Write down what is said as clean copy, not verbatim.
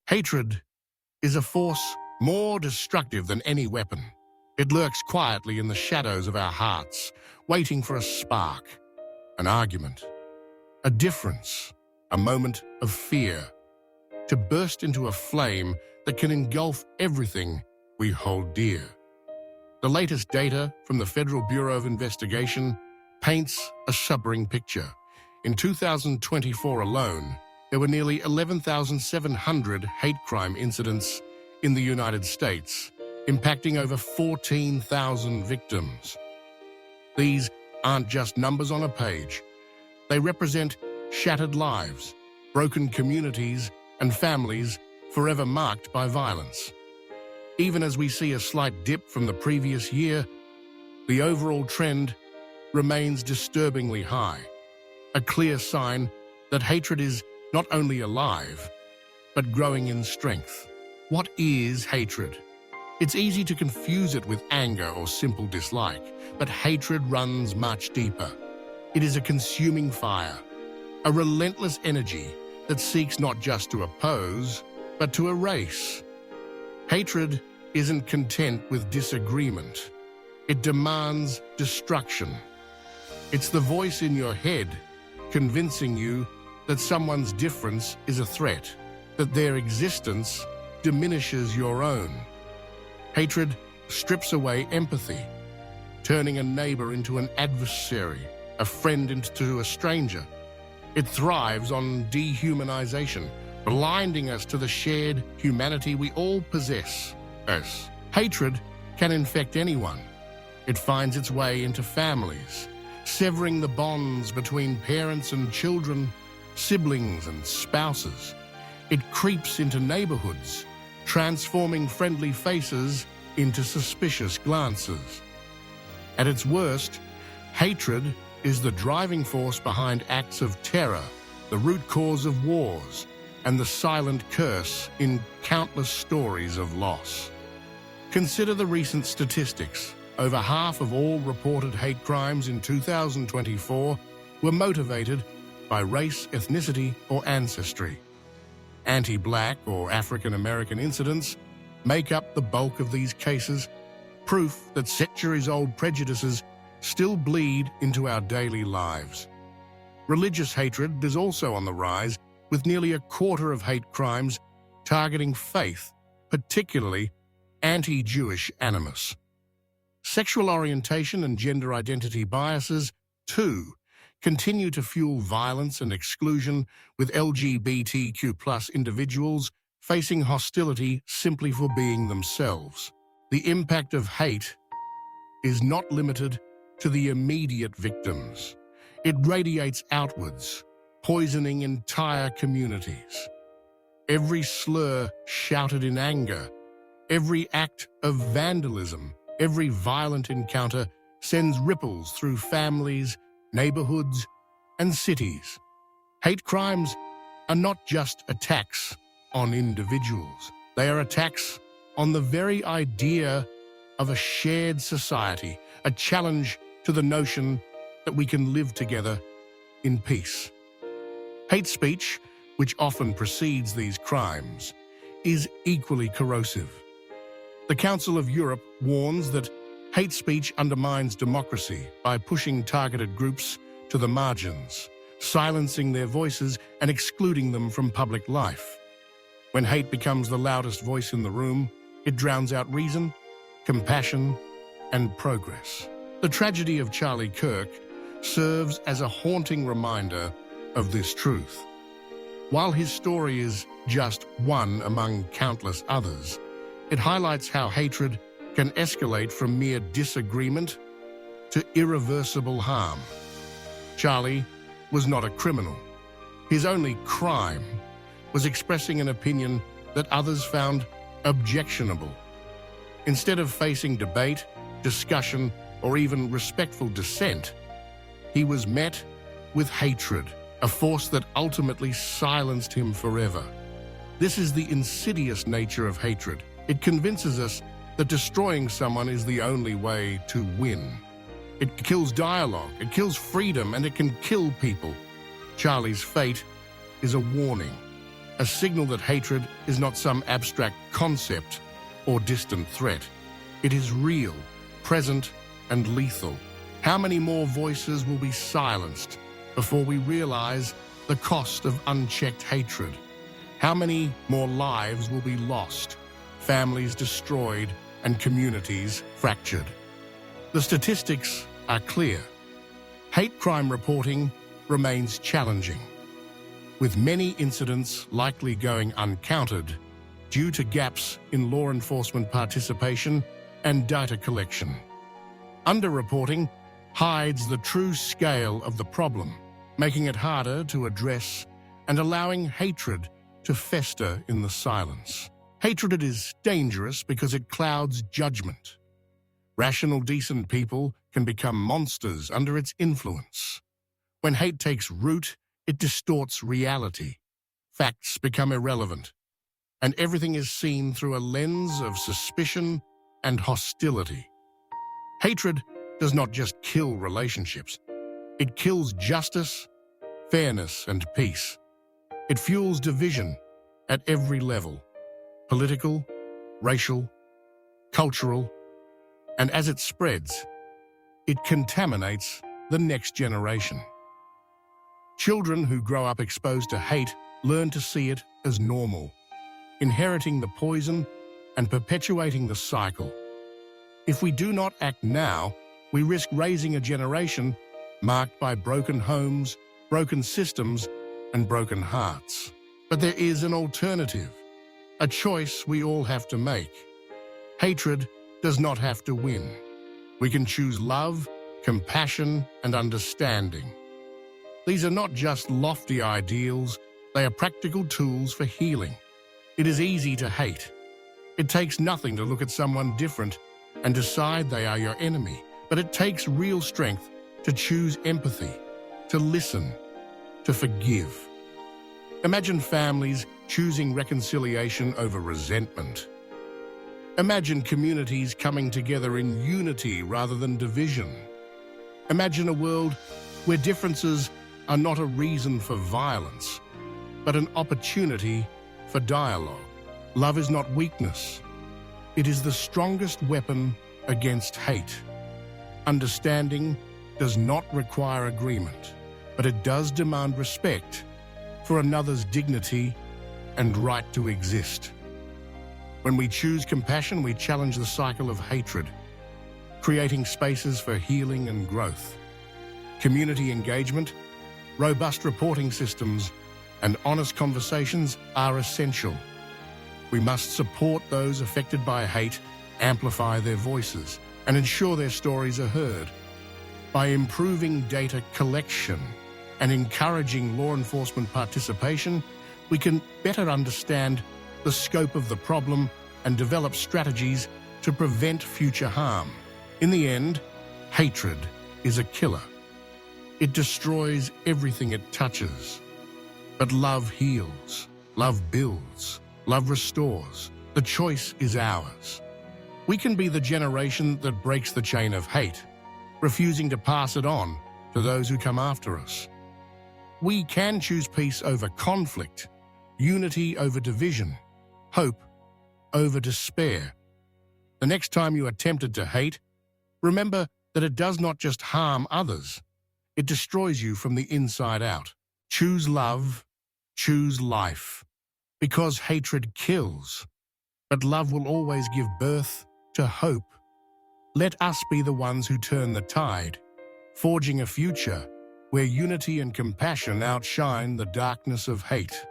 Hatred is a force more destructive than any weapon. It lurks quietly in the shadows of our hearts, waiting for a spark, an argument, a difference, a moment of fear, to burst into a flame that can engulf everything we hold dear. The latest data from the Federal Bureau of Investigation paints a sobering picture. In 2024 alone, there were nearly 11,700 hate crime incidents in the United States, impacting over 14,000 victims. These aren't just numbers on a page. They represent shattered lives, broken communities, and families forever marked by violence. Even as we see a slight dip from the previous year, the overall trend remains disturbingly high, a clear sign that hatred is not only alive, but growing in strength. What is hatred? It's easy to confuse it with anger or simple dislike, but hatred runs much deeper. It is a consuming fire, a relentless energy that seeks not just to oppose, but to erase. Hatred isn't content with disagreement. It demands destruction. It's the voice in your head convincing you that someone's difference is a threat, that their existence diminishes your own. Hatred strips away empathy, turning a neighbor into an adversary, a friend into a stranger. It thrives on dehumanization, blinding us to the shared humanity we all possess. Hatred can infect anyone. It finds its way into families, severing the bonds between parents and children, siblings and spouses. It creeps into neighborhoods, transforming friendly faces into suspicious glances. At its worst, hatred is the driving force behind acts of terror, the root cause of wars, and the silent curse in countless stories of loss. Consider the recent statistics. Over half of all reported hate crimes in 2024 were motivated by race, ethnicity, or ancestry. Anti-Black or African-American incidents make up the bulk of these cases, proof that centuries-old prejudices still bleed into our daily lives. Religious hatred is also on the rise, with nearly a quarter of hate crimes targeting faith, particularly anti-Jewish animus. Sexual orientation and gender identity biases, too, continue to fuel violence and exclusion, with LGBTQ+ individuals facing hostility simply for being themselves. The impact of hate is not limited to the immediate victims. It radiates outwards, poisoning entire communities. Every slur shouted in anger, every act of vandalism, every violent encounter sends ripples through families, neighborhoods, and cities. Hate crimes are not just attacks on individuals. They are attacks on the very idea of a shared society, a challenge to the notion that we can live together in peace. Hate speech, which often precedes these crimes, is equally corrosive. The Council of Europe warns that hate speech undermines democracy by pushing targeted groups to the margins, silencing their voices and excluding them from public life. When hate becomes the loudest voice in the room, it drowns out reason, compassion, and progress. The tragedy of Charlie Kirk serves as a haunting reminder of this truth. While his story is just one among countless others, it highlights how hatred can escalate from mere disagreement to irreversible harm. Charlie was not a criminal. His only crime was expressing an opinion that others found objectionable. Instead of facing debate, discussion, or even respectful dissent, he was met with hatred, a force that ultimately silenced him forever. This is the insidious nature of hatred. It convinces us that destroying someone is the only way to win. It kills dialogue, it kills freedom, and it can kill people. Charlie's fate is a warning. a signal that hatred is not some abstract concept or distant threat. It is real, present, and lethal. How many more voices will be silenced before we realize the cost of unchecked hatred? How many more lives will be lost, families destroyed, and communities fractured? The statistics are clear. Hate crime reporting remains challenging, with many incidents likely going uncounted due to gaps in law enforcement participation and data collection. Underreporting hides the true scale of the problem, making it harder to address and allowing hatred to fester in the silence. Hatred is dangerous because it clouds judgment. Rational, decent people can become monsters under its influence. When hate takes root, it distorts reality. Facts become irrelevant, and everything is seen through a lens of suspicion and hostility. Hatred does not just kill relationships. It kills justice, fairness, and peace. It fuels division at every level: political, racial, cultural, and as it spreads, it contaminates the next generation. Children who grow up exposed to hate learn to see it as normal, inheriting the poison and perpetuating the cycle. If we do not act now, we risk raising a generation marked by broken homes, broken systems, and broken hearts. But there is an alternative, a choice we all have to make. Hatred does not have to win. We can choose love, compassion, and understanding. These are not just lofty ideals, they are practical tools for healing. It is easy to hate. It takes nothing to look at someone different and decide they are your enemy, but it takes real strength to choose empathy, to listen, to forgive. Imagine families choosing reconciliation over resentment. Imagine communities coming together in unity rather than division. Imagine a world where differences are not a reason for violence, but an opportunity for dialogue. Love is not weakness. It is the strongest weapon against hate. Understanding does not require agreement, but it does demand respect for another's dignity and right to exist. When we choose compassion, we challenge the cycle of hatred, creating spaces for healing and growth. Community engagement, robust reporting systems, and honest conversations are essential. We must support those affected by hate, amplify their voices, and ensure their stories are heard. By improving data collection and encouraging law enforcement participation, we can better understand the scope of the problem and develop strategies to prevent future harm. In the end, hatred is a killer. It destroys everything it touches. But love heals, love builds, love restores. The choice is ours. We can be the generation that breaks the chain of hate, refusing to pass it on to those who come after us. We can choose peace over conflict, unity over division, hope over despair. The next time you are tempted to hate, remember that it does not just harm others, it destroys you from the inside out. Choose love, choose life, because hatred kills, but love will always give birth to hope. Let us be the ones who turn the tide, forging a future where unity and compassion outshine the darkness of hate.